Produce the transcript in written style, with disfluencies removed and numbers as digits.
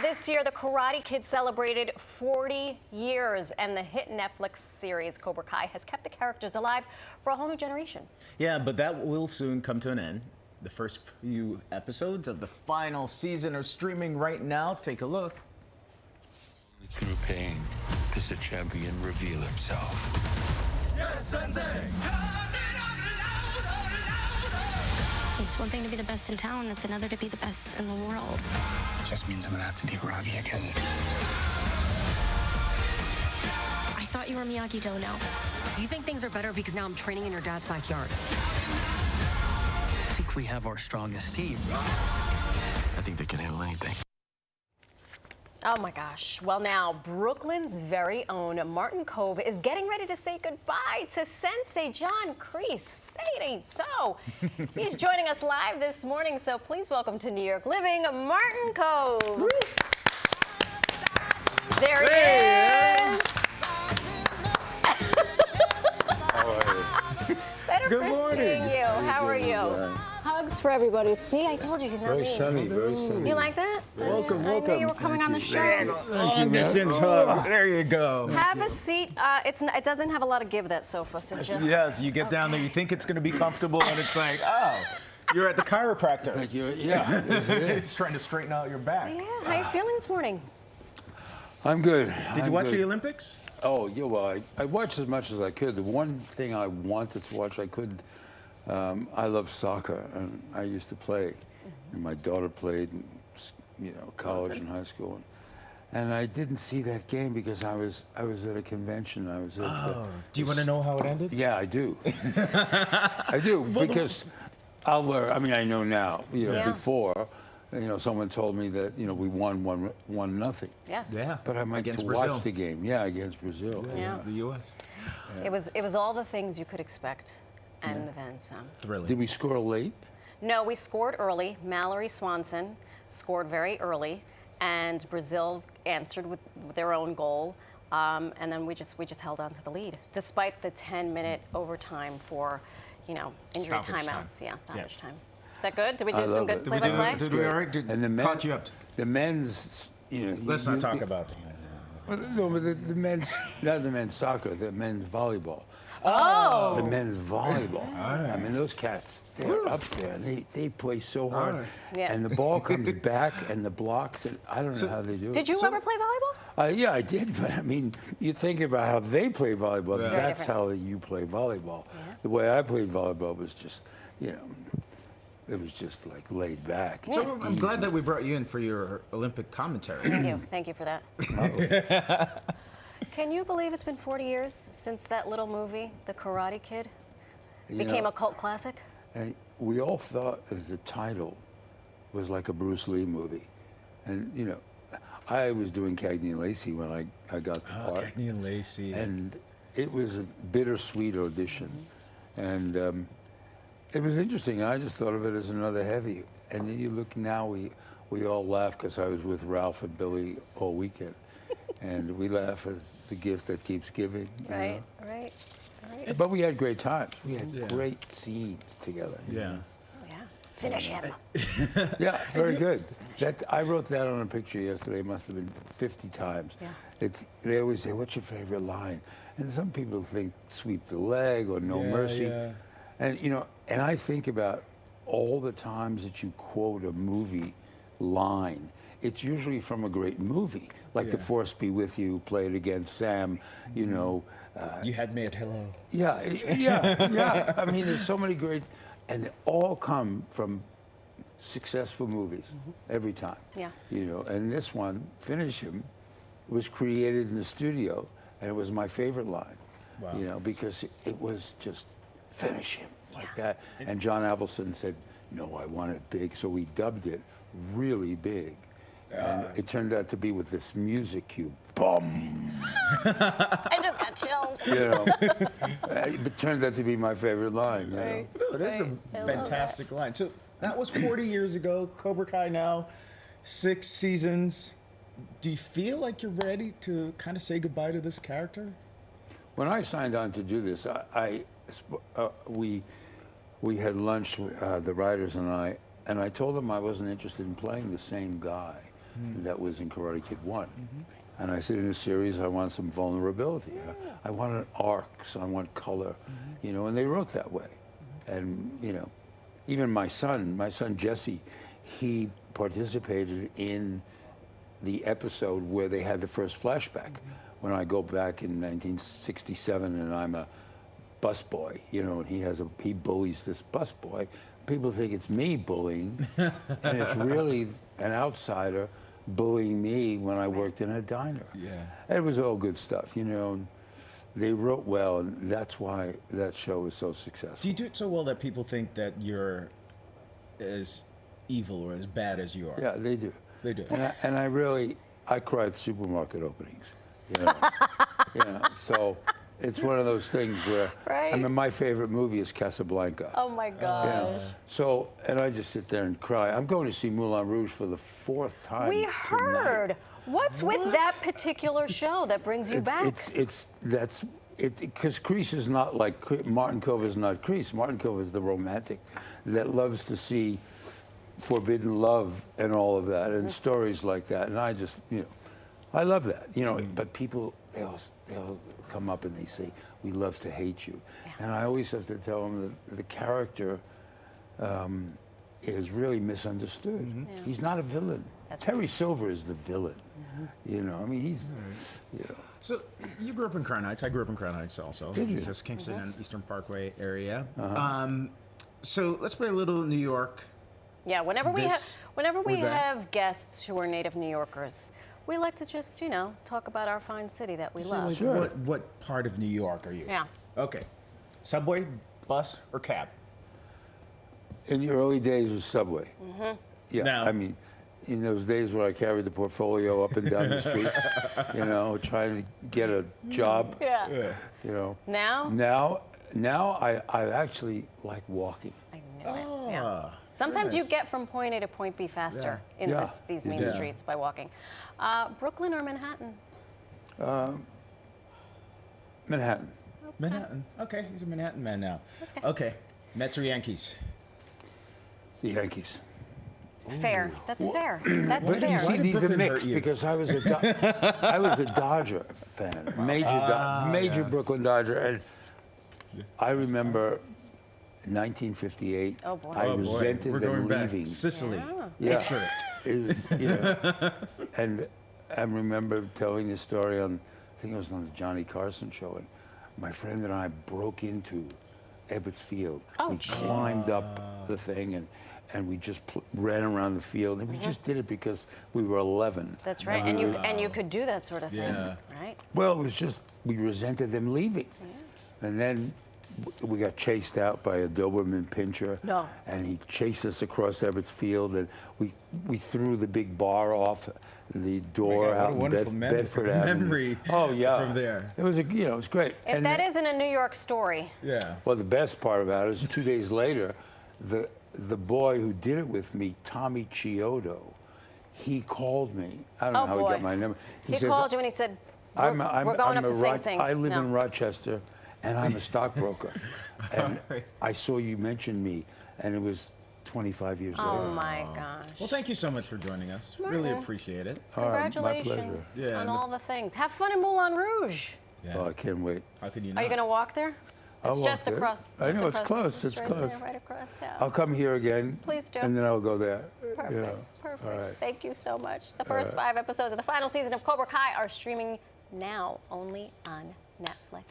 This year, the Karate Kid celebrated 40 years, and the hit Netflix series Cobra Kai has kept the characters alive for a whole new generation. Yeah, but that will soon come to an end. The first few episodes of the final season are streaming right now. Take a look. Through pain, does the champion reveal himself? Yes, Sensei! It's one thing to be the best in town, it's another to be the best in the world. It just means I'm gonna have to be Robbie again. I thought you were Miyagi-Do now. You think things are better because now I'm training in your dad's backyard? I think we have our strongest team. I think they can handle anything. Oh my gosh. Well, now Brooklyn's very own Martin Kove is getting ready to say goodbye to Sensei John Kreese. Say it ain't so. He's joining us live this morning, so please welcome to New York Living, Martin Kove. There he is. How are you? Better Good for morning. seeing you. How are you? Hugs for everybody. See, I told you he's not Very mean. sunny, very sunny. You like that? Welcome, I welcome. knew you were coming on the show. Long distance hug. There you go. Have a seat. It doesn't have a lot of give, that sofa, so just... Yes, you get down there, you think it's going to be comfortable, and it's like, oh, you're at the chiropractor. Thank you. Yeah, yes, it is. He's trying to straighten out your back. Yeah, how you feeling this morning? I'm good. Did you watch the Olympics? Oh, yeah, well, I watched as much as I could. The one thing I wanted to watch, I couldn't. I love soccer, and I used to play. And my daughter played in, college and high school. And I didn't see that game because I was at a convention. I was at Do you want to know how it ended? Yeah, I do. I do, because I know now, Yeah. before, someone told me that, we won 1-0. Yes. Yeah. But I might against to Brazil. watch the game. Yeah, against Brazil. Yeah. The U.S. It was all the things you could expect, and then some. Thrilling. Did we score late? No, we scored early. Mallory Swanson scored very early, and Brazil answered with their own goal. And then we just held on to the lead, despite the 10-minute overtime for, injury Stoppage timeouts. time. Yeah, stoppage Yeah. time. Is that good? Did we I do some love good it. play-by-play? Did we all right? And the men, Caught you up. the men's, Let's not talk about No, but the men's, not the men's soccer, the men's volleyball. Oh. The men's volleyball. I mean, those cats, they're up there. They play so hard. Yeah. And the ball comes back and the blocks, and I don't know how they do it. Did you ever play volleyball? Yeah, I did, but I mean, you think about how they play volleyball, Yeah. that's different. how you play volleyball. The way I played volleyball was just, it was just like laid back. So I'm glad that we brought you in for your Olympic commentary. Thank you. Thank you for that. Can you believe it's been 40 years since that little movie, The Karate Kid, became a cult classic? And we all thought that the title was like a Bruce Lee movie. And, I was doing Cagney and Lacey when I got the part. Cagney and Lacey. And it was a bittersweet audition. And it was interesting. I just thought of it as another heavy. And then you look now, we all laugh because I was with Ralph and Billy all weekend. And we laugh at the gift that keeps giving. Right. But we had great times. We had great scenes together. Yeah. Yeah. Finish him. Yeah, very good. I wrote that on a picture yesterday. It must have been 50 times. Yeah. They always say, "What's your favorite line?" And some people think "Sweep the leg" or "No mercy." Yeah. And and I think about all the times that you quote a movie line. It's usually from a great movie, like "The Force Be With You," played against Sam. You had me at hello. Yeah. I mean, there's so many great, and they all come from successful movies every time. Yeah. And this one, "Finish Him," was created in the studio, and it was my favorite line. Wow. Because it was just "Finish him" like that. And John Avildsen said, "No, I want it big," so we dubbed it really big. And it turned out to be with this music cue. Boom! I just got chills. It turned out to be my favorite line. Right. No, it is a fantastic line. So that was 40 years ago. Cobra Kai now, 6 seasons. Do you feel like you're ready to kind of say goodbye to this character? When I signed on to do this, we had lunch, the writers and I told them I wasn't interested in playing the same guy. that was in Karate Kid 1. And I said, in a series, I want some vulnerability. I want an arc, so I want color, you know, and they wrote that way. And, you know, even my son Jesse, he participated in the episode where they had the first flashback. When I go back in 1967 and I'm a busboy, you know, and he bullies this busboy. People think it's me bullying, and it's really an outsider bullying me when I worked in a diner. Yeah. It was all good stuff, you know. And they wrote well, and that's why that show was so successful. Do you do it so well that people think that you're as evil or as bad as you are? Yeah, they do. They do. And I cried supermarket openings, you know. You know, so it's one of those things where, Right. I mean, my favorite movie is Casablanca. Oh my gosh. You know, so, and I just sit there and cry. I'm going to see Moulin Rouge for the 4th time We tonight. heard. What's with that particular show that brings you back? Because Kreese is not like, Martin Kove is not Kreese. Martin Kove is the romantic that loves to see forbidden love and all of that and stories like that. And I just, you know, I love that, you know, but people, they all come up and they say, we love to hate you. And I always have to tell them that the character is really misunderstood. He's not a villain. Terry Silver is the villain. You know, I mean, he's, you know. So you grew up in Crown Heights. I grew up in Crown Heights also. Did you? Just Kingston and Eastern Parkway area. So let's play a little New York. Yeah, whenever we This or that. have guests who are native New Yorkers, we like to just, you know, talk about our fine city that we So, love. like, Sure. what part of New York are you? Yeah. Okay. Subway, bus, or cab? In the early days of Subway. Yeah, Now- I mean, in those days when I carried the portfolio up and down the streets, you know, trying to get a job, Yeah. you know. Now? Now I actually like walking. I knew it. Yeah. Ah, Sometimes very you nice. get from point A to point B faster in Yeah. these You main do. streets by walking. Brooklyn or Manhattan? Manhattan. Manhattan. Okay, he's a Manhattan man now. Okay. Okay, Mets or Yankees? The Yankees. Fair. That's fair. That's Why did you fair. Why See, did these are Brooklyn hurt mixed you? because I was a Dodger fan, major yes. Brooklyn Dodger, and I remember 1958. Oh, boy. I Oh, boy. resented We're them going back. leaving. Sicily. Yeah. Picture it. It was, you know, and I remember telling this story on, I think it was on the Johnny Carson show, and my friend and I broke into Ebbets Field. Oh, we climbed up the thing and we just ran around the field, and we just did it because we were 11. That's right. And you could do that sort of thing, Yeah. right? Well, it was just, we resented them leaving. And then we got chased out by a Doberman pincher. No. And he chased us across Ebbets Field, and we threw the big bar off the door Oh my God, what out a in wonderful Bedford Avenue. memory Oh, yeah. from there. It was, you know, it was great. If And that then- isn't a New York story. Yeah. well, the best part about it is 2 days later, the boy who did it with me, Tommy Chiodo, he called me. I don't know Oh, how boy. he got my number. He says, called you and he said, we're going up to Sing Sing. I live No. in Rochester, and I'm a stockbroker. And I saw you mention me, and it was 25 years Oh later. my gosh. Well, thank you so much for joining us. Really appreciate it. my pleasure. Congratulations Yeah, on and all the things. Have fun in Moulin Rouge. Yeah. Oh, I can't wait. How could you Are not? you going to walk there? I'll It's walk just there. across. I just know, it's across- close, it's right close. There, right across town. I'll come here again. Please do. And then I'll go there. Perfect. You know. Perfect. All right. Thank you so much. The first 5 episodes of the final season of Cobra Kai are streaming now only on Netflix.